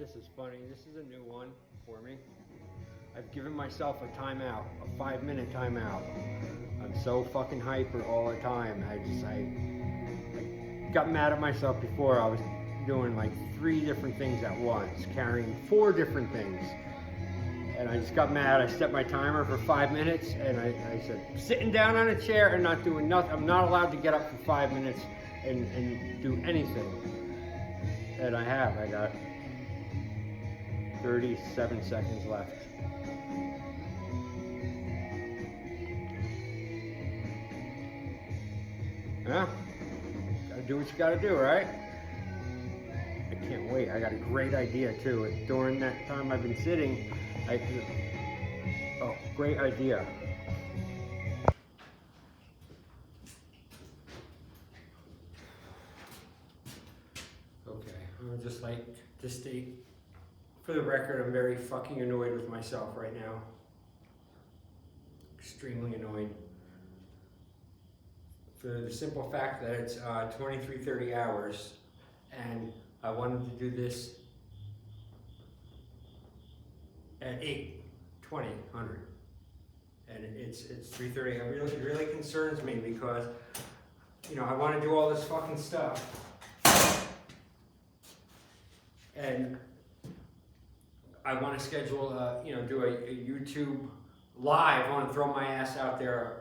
This is funny. This is a new one for me. I've given myself a timeout, a 5-minute timeout. I'm so fucking hyper all the time. I got mad at myself before. I was doing like 3 different things at once, carrying 4 different things. And I just got mad. I set my timer for 5 minutes and I said, sitting down on a chair and not doing nothing. I'm not allowed to get up for 5 minutes and do anything. And I got 37 seconds left. Yeah, gotta do what you gotta do, right? I can't wait. I got a great idea too. During that time I've been sitting, great idea. Okay, I would just like to state, for the record, I'm very fucking annoyed with myself right now. Extremely annoyed. For the simple fact that it's 23:30 hours, and I wanted to do this at 8:20, and it's 3:30. It really concerns me because, you know, I want to do all this fucking stuff, and I want to schedule, do a YouTube live. I want to throw my ass out there.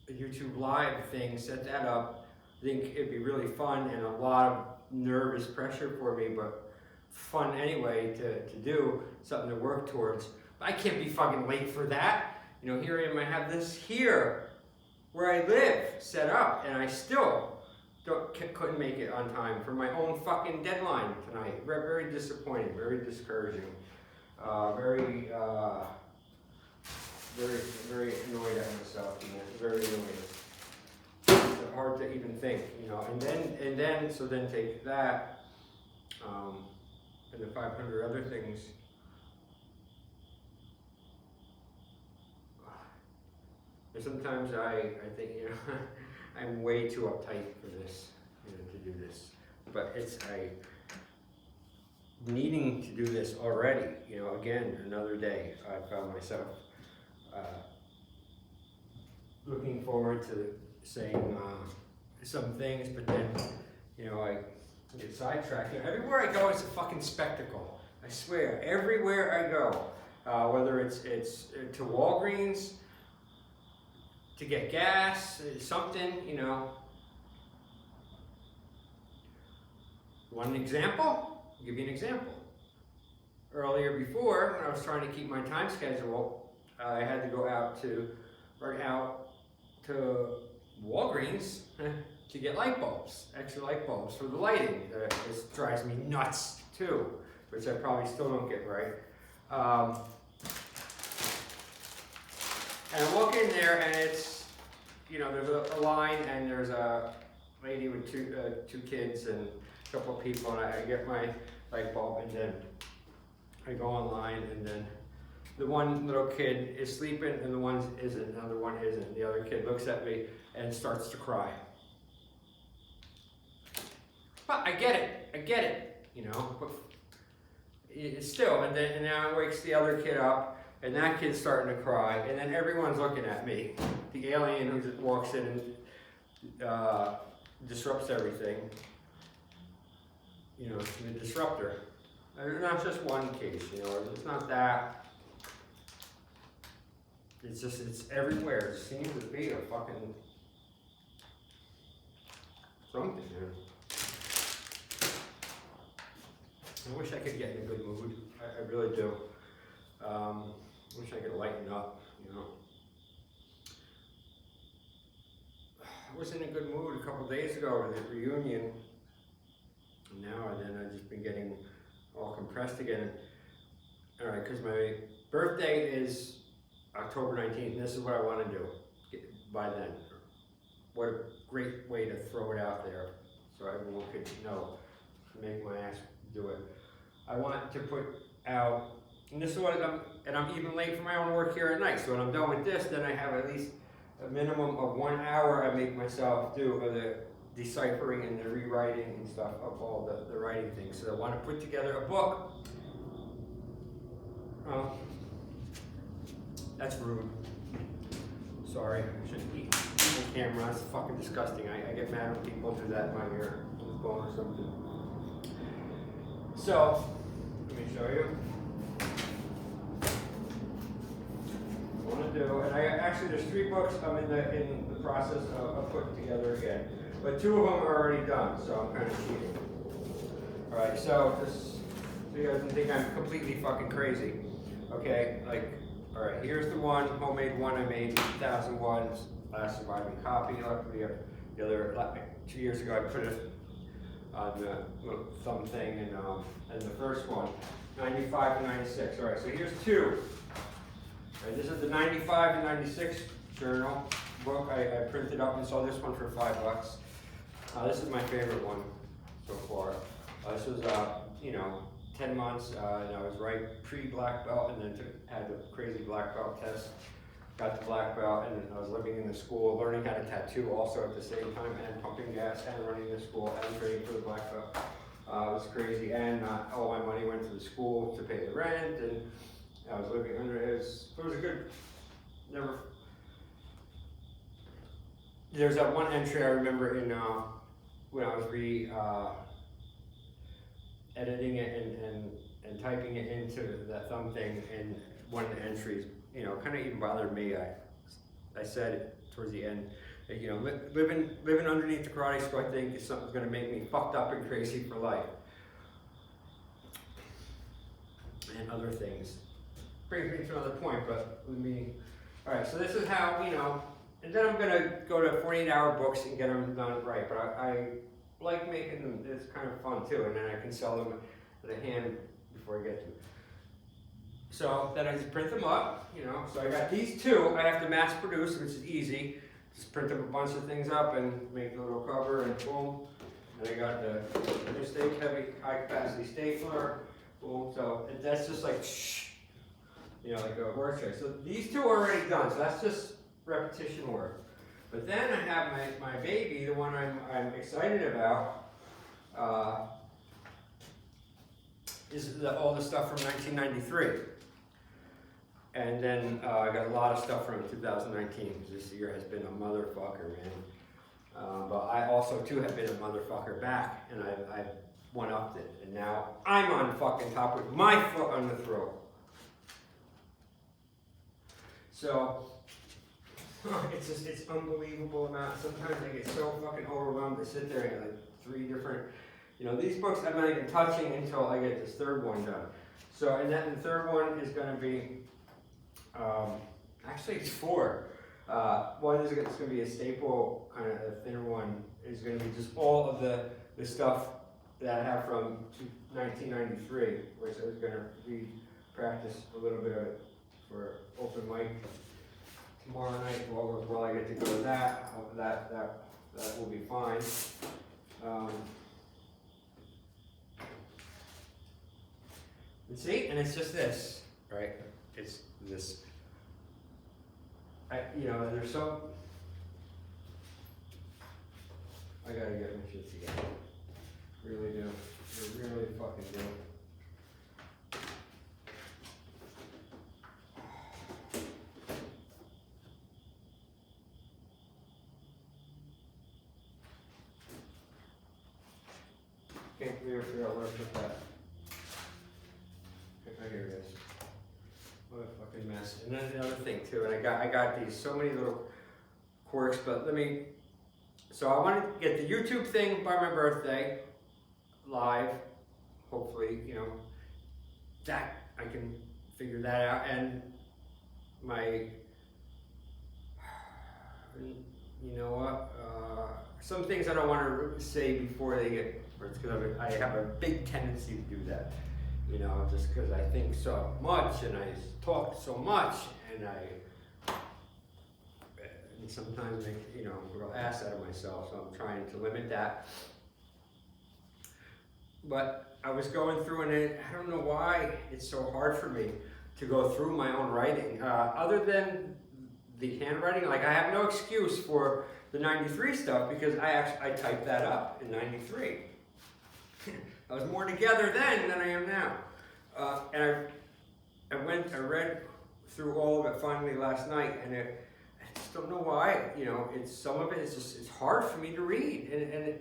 A YouTube live thing, set that up. I think it'd be really fun and a lot of nervous pressure for me, but fun anyway to do, something to work towards. But I can't be fucking late for that. You know, here I am, I have this here where I live set up, and I still couldn't make it on time for my own fucking deadline tonight. Very disappointing, very discouraging, very annoyed at myself, you know, very annoyed. It's hard to even think, you know, and then take that, and the 500 other things. And sometimes I think, you know, I'm way too uptight for this, you know, to do this. But needing to do this already, you know, again, another day, I found myself looking forward to saying some things, but then, you know, I get sidetracked. You know, everywhere I go, it's a fucking spectacle. I swear, everywhere I go, whether it's to Walgreens, to get gas, something, you know. Want an example? I'll give you an example. Earlier before, when I was trying to keep my time schedule, I had to go out to Walgreens to get light bulbs, extra light bulbs for the lighting. This drives me nuts too, which I probably still don't get right. And I walk in there and it's, you know, there's a line and there's a lady with two kids and a couple of people, and I get my light bulb, and then I go online, and then the one little kid is sleeping and the one isn't, the other one isn't. The other kid looks at me and starts to cry. But I get it, you know, but it's still, and now it wakes the other kid up, and that kid's starting to cry, and then everyone's looking at me. The alien who just walks in and disrupts everything, you know, the disruptor. And not just one case, you know, it's not that. It's just, it's everywhere. It seems to be a fucking something here. I wish I could get in a good mood. I really do. Wish I could lighten up, you know. I was in a good mood a couple days ago at the reunion. And now and then I've just been getting all compressed again. All right, because my birthday is October 19th, and this is what I want to do by then. What a great way to throw it out there so everyone could know, make my ass do it. I want to put out, and this is what I'm even late for my own work here at night, so when I'm done with this, then I have at least a minimum of 1 hour I make myself do of the deciphering and the rewriting and stuff of all the writing things. So I want to put together a book. That's rude. Sorry, I shouldn't eat on camera. That's fucking disgusting. I get mad when people do that in my ear on the phone or something. So, let me show you. I want to do, and actually there's 3 books I'm in the process of putting together again, but 2 of them are already done, so I'm kind of cheating. All right, so just so you guys don't think I'm completely fucking crazy, okay? Like, all right, here's the one, homemade one I made, 2001, last surviving copy. Luckily, the other, like 2 years ago, I put it on the little thumb thing, and the first one, 95 and 96. All right, so here's 2. All right, this is the 95 and 96 journal book. I printed up and sold this one for $5. This is my favorite one so far. This was, 10 months, and I was right pre-black belt, and then had the crazy black belt test. Got the black belt, and I was living in the school, learning how to tattoo also at the same time, and pumping gas, and running the school, and training for the black belt. It was crazy, and all my money went to the school to pay the rent, and I was living under it. It was a good, never. There's that one entry I remember in when I was editing it and typing it into that thumb thing, and one of the entries, kind of even bothered me. I said towards the end that, living underneath the karate school, I think, is something that's going to make me fucked up and crazy for life, and other things. Brings me to another point, but all right, so this is how, and then I'm going to go to 48-hour books and get them done right, but I like making them. It's kind of fun too, and then I can sell them at a hand before I get to them. So then I just print them up, so I got these 2 I have to mass produce, which is easy. Just print up a bunch of things up and make a little cover, and boom. And I got the mistake heavy high capacity stapler, boom. So that's just like like a work tray. So these 2 are already done, so that's just repetition work. But then I have my baby, the one I'm excited about, is all the stuff from 1993. And then I got a lot of stuff from 2019, because this year has been a motherfucker, man. But I also, too, have been a motherfucker back, and I've one-upped it. And now I'm on fucking top with my foot on the throat. So, it's unbelievable amount. Sometimes I get so fucking overwhelmed to sit there and get like 3 different, these books I'm not even touching until I get this 3rd one done. So, and then the 3rd one is going to be, actually it's 4. One is going to be a staple, kind of a thinner one, is going to be just all of the stuff that I have from 1993, which I was going to practice a little bit of it for open mic tomorrow night. If all goes well, I get to go to that. That will be fine. And see, and it's just this, right? It's this. There's so. I gotta get my shit together. Really do. I really fucking do. Can't figure out where to put that. Okay, here it is. What a fucking mess. And then the other thing too, and I got these so many little quirks, but so I want to get the YouTube thing by my birthday live. Hopefully, that I can figure that out, and some things I don't want to say before they get. Because I have a big tendency to do that, just because I think so much and I talk so much, and sometimes make a real ass out of myself. So I'm trying to limit that. But I was going through, and I don't know why it's so hard for me to go through my own writing, other than the handwriting. Like, I have no excuse for the 93 stuff because I typed that up in 93. I was more together then than I am now. And I read through all of it finally last night, and I just don't know why. You know, some of it is just, it's hard for me to read, and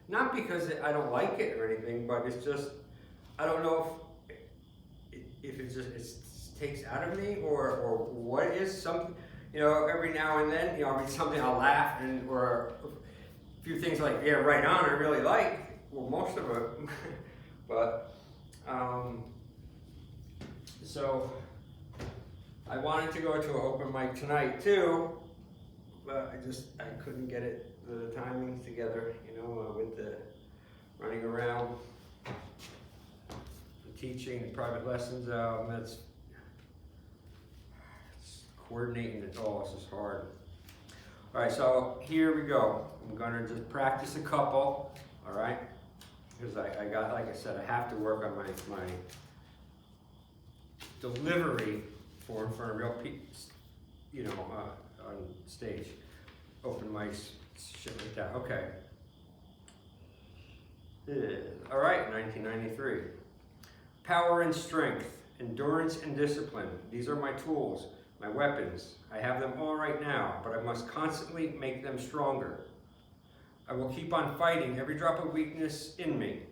not because I don't like it or anything, but it's just, I don't know if it takes out of me or what is something. You know, every now and then, you know, I'll read something, I'll laugh, or a few things like, yeah, right on, I really like, well, most of it. But, so, I wanted to go to an open mic tonight too, but I couldn't get the timings together, you know, with the running around, the teaching, the private lessons, it's coordinating it all. This is hard. All right, so here we go. I'm gonna just practice a couple, all right? Because I got, like I said, I have to work on my delivery in front of real people, you know, on stage, open mics, shit like that. Okay. All right, 1993. Power and strength, endurance and discipline. These are my tools, my weapons. I have them all right now, but I must constantly make them stronger. I will keep on fighting every drop of weakness in me.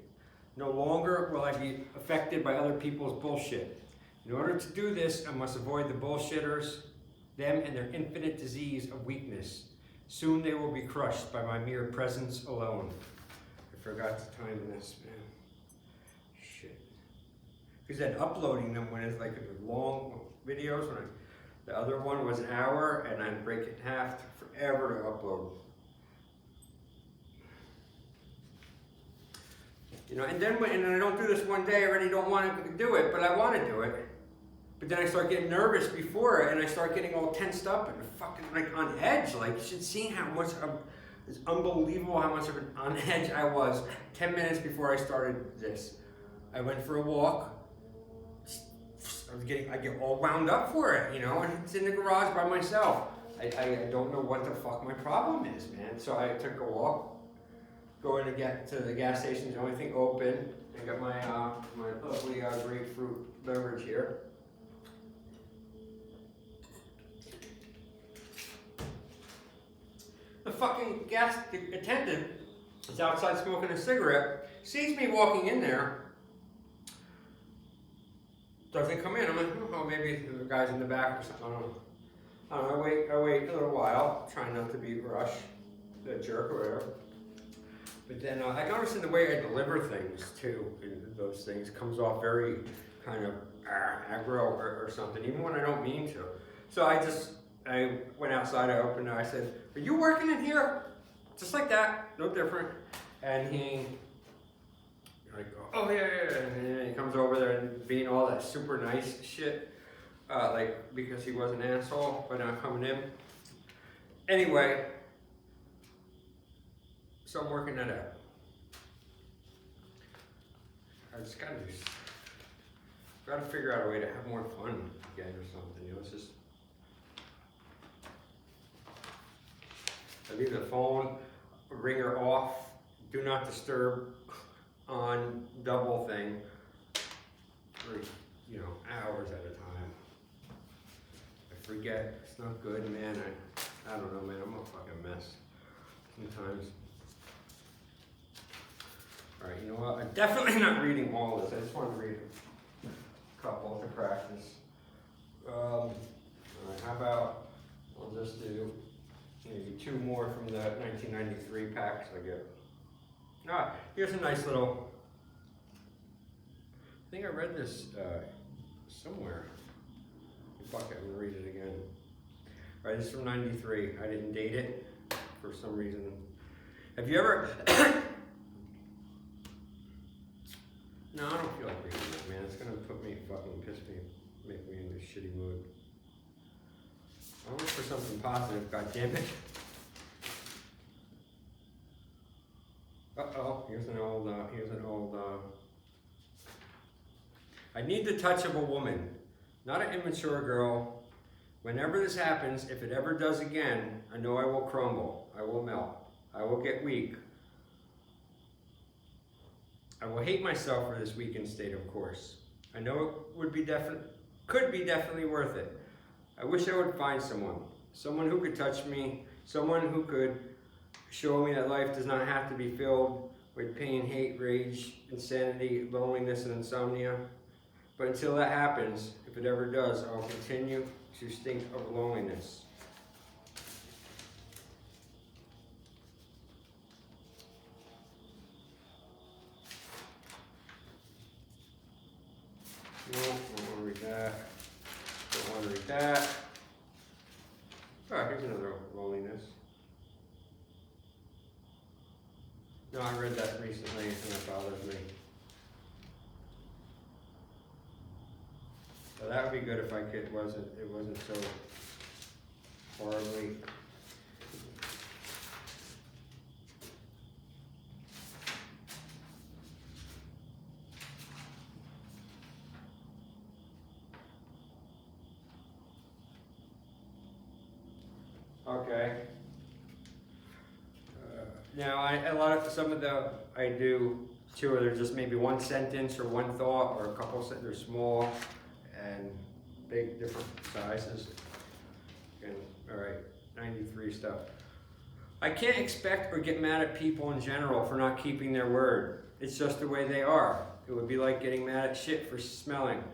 No longer will I be affected by other people's bullshit. In order to do this, I must avoid the bullshitters, them and their infinite disease of weakness. Soon they will be crushed by my mere presence alone. I forgot to time this, man. Shit. Because then uploading them when it's like long videos, the other one was an hour, and I'd break it in half, took forever to upload. You know, and then and I don't do this one day, I already don't want to do it, but I want to do it. But then I start getting nervous before it, and I start getting all tensed up and fucking like on edge. Like, you should see how much it's unbelievable how much of an on edge I was 10 minutes before I started this. I went for a walk. I get all wound up for it, you know, and it's in the garage by myself. I don't know what the fuck my problem is, man. So I took a walk, going to get to the gas station, the only thing open. I got my lovely grapefruit beverage here. The fucking gas attendant is outside smoking a cigarette, sees me walking in there, doesn't come in. I'm like, oh, maybe the guy's in the back or something. I don't know. I wait a little while, trying not to be rushed, a jerk or whatever. But then I noticed in the way I deliver things too, those things comes off very kind of aggro or something, even when I don't mean to. So I went outside, I opened it, I said, are you working in here? Just like that, no different. And I go, oh yeah. And then he comes over there and being all that super nice shit, like because he was an asshole, but not coming in. Anyway, so I'm working that out. I just gotta figure out a way to have more fun again or something, you know, it's just, I leave the phone ringer off, do not disturb on double thing for, you know, hours at a time. I forget, it's not good, man. I don't know, man, I'm a fucking mess sometimes. All right, you know what? I'm definitely not reading all of this. I just want to read a couple to practice. All right, how about I'll just do maybe two more from the 1993 packs I get. Here's a nice little, I think I read this somewhere. Fuck it, I'm gonna read it again. All right, this is from 93. I didn't date it for some reason. Have you ever, no, I don't feel like reading that, man. It's gonna make me in a shitty mood. I look for something positive, god damn it. Uh-oh, here's an old, I need the touch of a woman, not an immature girl Whenever this happens, if it ever does again, I know I will crumble. I will melt. I will get weak. I will hate myself for this weakened state, of course. I know it could be definitely worth it. I wish I would find someone who could touch me, someone who could show me that life does not have to be filled with pain, hate, rage, insanity, loneliness, and insomnia. But until that happens, if it ever does, I will continue to stink of loneliness. No, don't want to read that. Don't want to read that. Oh, here's another loneliness. No, I read that recently and it bothers me. So that would be good if it wasn't so horribly. Okay. Now, some of the I do too, are just maybe one sentence or one thought or a couple sentences. They're small and big, different sizes. And all right, 93 stuff. I can't expect or get mad at people in general for not keeping their word. It's just the way they are. It would be like getting mad at shit for smelling.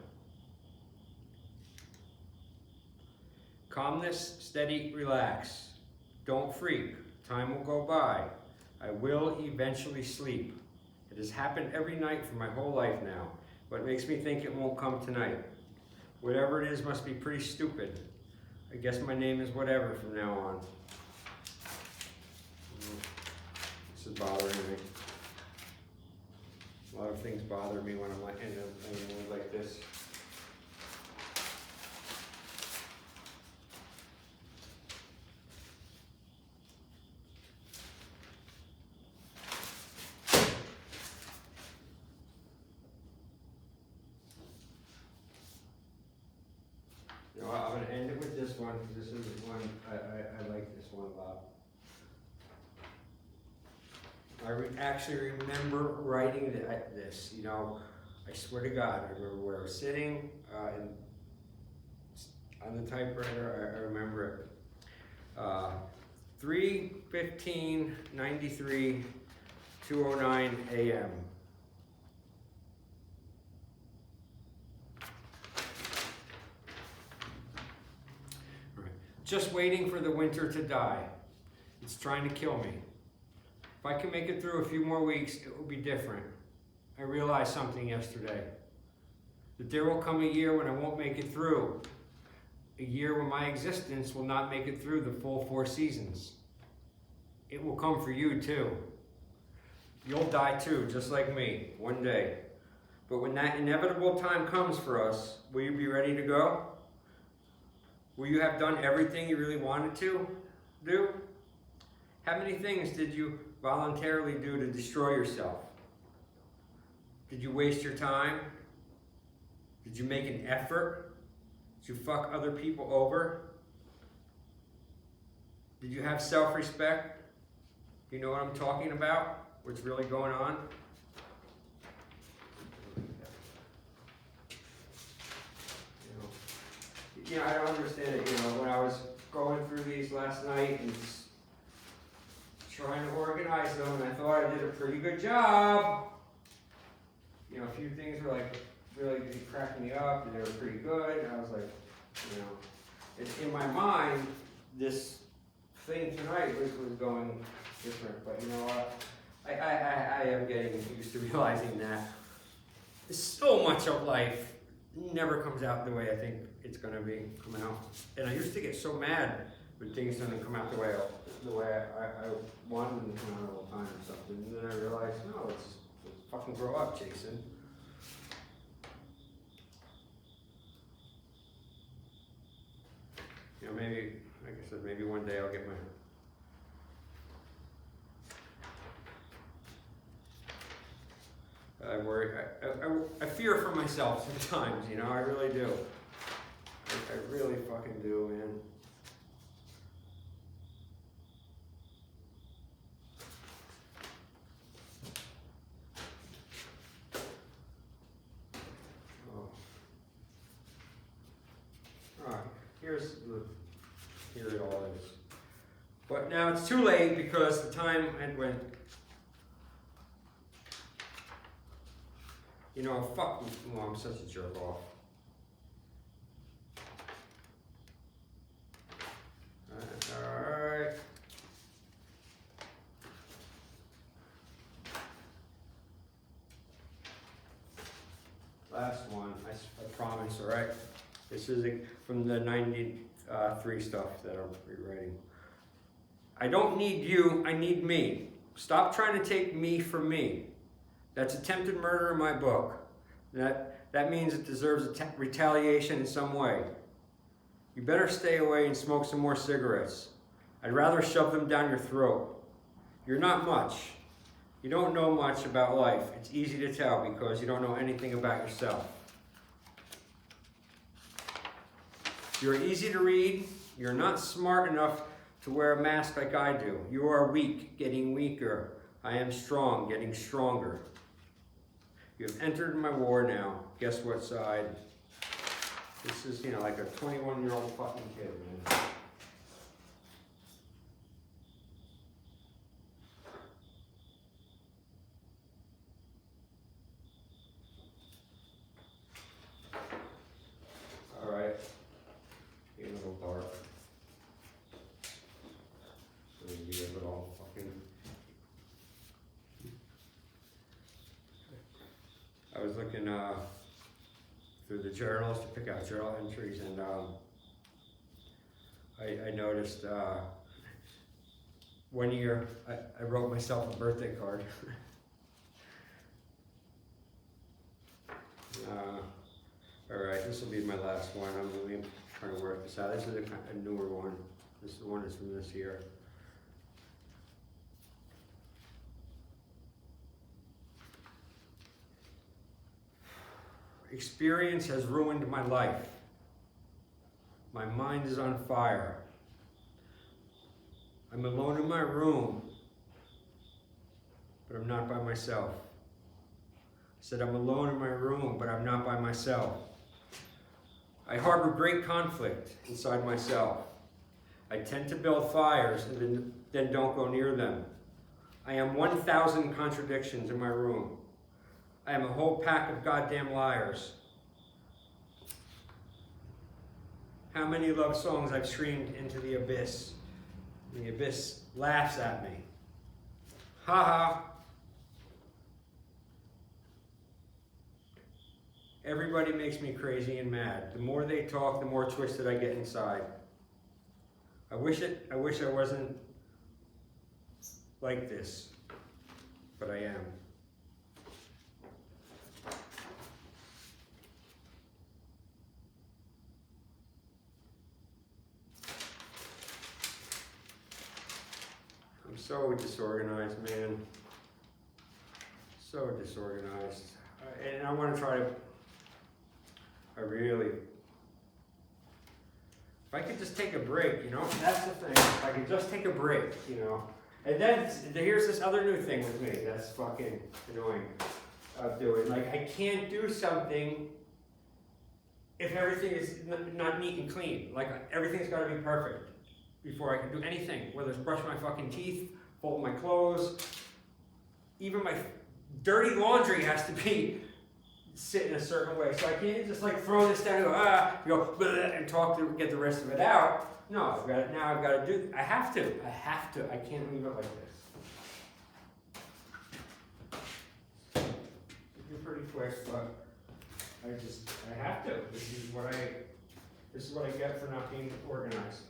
Calmness, steady, relax. Don't freak. Time will go by. I will eventually sleep. It has happened every night for my whole life now, but it makes me think it won't come tonight. Whatever it is must be pretty stupid. I guess my name is whatever from now on. This is bothering me. A lot of things bother me when I'm in a mood like this. You know, I'm going to end it with this one because this is one I like this one a lot. I actually remember writing this. You know, I swear to God, I remember where I was sitting on the typewriter. I remember it. 3:15:93, 2:09 a.m. Just waiting for the winter to die. It's trying to kill me. If I can make it through a few more weeks, it will be different. I realized something yesterday. That there will come a year when I won't make it through. A year when my existence will not make it through the full 4 seasons. It will come for you too. You'll die too, just like me, one day. But when that inevitable time comes for us, will you be ready to go? Will you have done everything you really wanted to do? How many things did you voluntarily do to destroy yourself? Did you waste your time? Did you make an effort? Did you fuck other people over? Did you have self-respect? Do you know what I'm talking about? What's really going on? Yeah, I don't understand it. You know, when I was going through these last night and just trying to organize them, and I thought I did a pretty good job. You know, a few things were like really cracking me up, and they were pretty good. And I was like, you know, it's in my mind, this thing tonight was going different. But you know what? I am getting used to realizing that so much of life never comes out the way I think it's gonna come out. And I used to get so mad when things didn't come out the way I wanted them to come out all the time or something. And then I realized, no, let's fucking grow up, Jason. You know, maybe, like I said, maybe one day I'll get my I worry. I fear for myself sometimes, you know, I really do. I really fucking do, man. Here it all is. But now it's too late because the time had went. You know, fuck me. Oh, I'm such a jerk off. Alright. Last one, I promise, alright? This is from the 93 stuff that I'm rewriting. I don't need you, I need me. Stop trying to take me from me. That's attempted murder in my book. That means it deserves retaliation in some way. You better stay away and smoke some more cigarettes. I'd rather shove them down your throat. You're not much. You don't know much about life. It's easy to tell because you don't know anything about yourself. You're easy to read. You're not smart enough to wear a mask like I do. You are weak, getting weaker. I am strong, getting stronger. You have entered my war now. Guess what side? This is, you know, like a 21-year-old fucking kid, man. All right. Get a little dark. So you give it all fucking. I was looking through the journals to pick out journal entries, and I noticed one year I wrote myself a birthday card. All right, this will be my last one. I'm really trying to work this out. This is a newer one. This one is from this year. Experience has ruined my life. My mind is on fire. I'm alone in my room, but I'm not by myself. I said I'm alone in my room, but I'm not by myself. I harbor great conflict inside myself. I tend to build fires and then don't go near them. I am 1,000 contradictions in my room. I am a whole pack of goddamn liars. How many love songs I've screamed into the abyss. The abyss laughs at me. Ha ha. Everybody makes me crazy and mad. The more they talk, the more twisted I get inside. I wish I wasn't like this, but I am. I'm so disorganized, man. So disorganized. And I want to try to, if I could just take a break, you know, that's the thing. If I could just take a break, you know. And then here's this other new thing with me that's fucking annoying of doing. Like, I can't do something if everything is not neat and clean. Like, everything's got to be perfect before I can do anything. Whether it's brush my fucking teeth, fold my clothes, even my dirty laundry has to be sit in a certain way. So I can't just like throw this down and go, and talk to get the rest of it out. No, I've got to do, I have to, I can't leave it like this. You're pretty quick, but I have to. This is what I get for not being organized.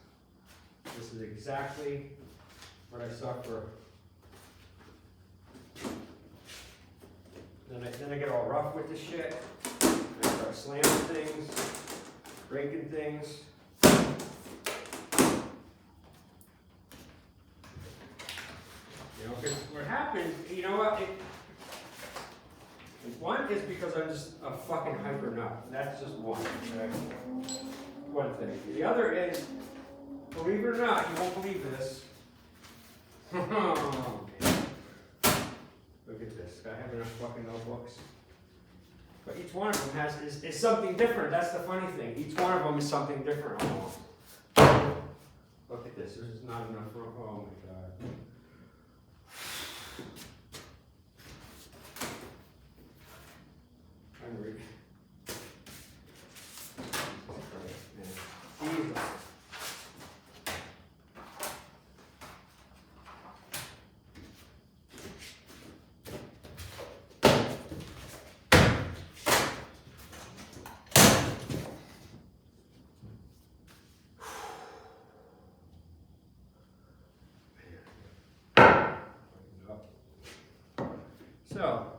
This is exactly what I suffer. Then I get all rough with the shit. I start slamming things, breaking things. You know, because what happens, you know what? One is because I'm just a fucking hyper nut. That's just one. Right? one thing. The other is, believe it or not, you won't believe this. Oh, man. Look at this. I have enough fucking notebooks. But each one of them is something different. That's the funny thing. Each one of them is something different almost. Look at this. This is not enough room. Oh my god. I'm reading. Jesus. So,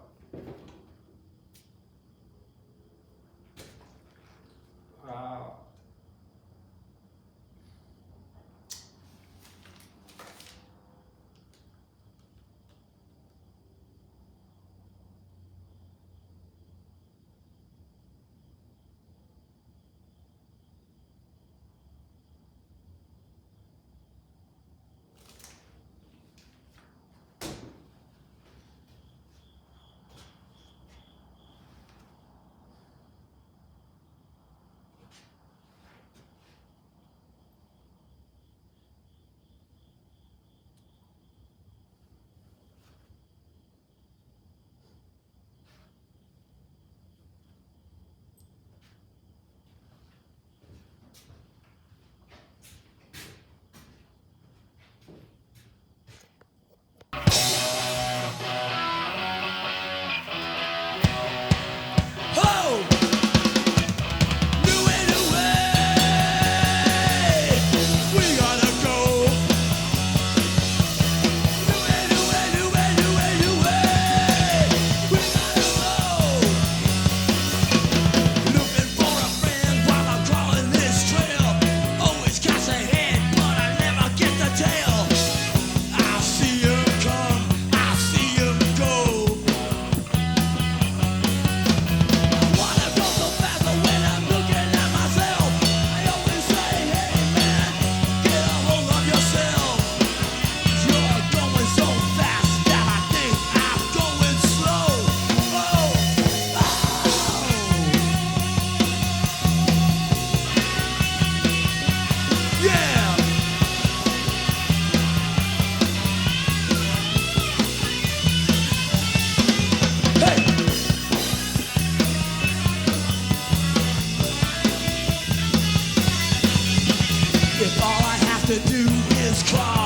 If all I have to do is crawl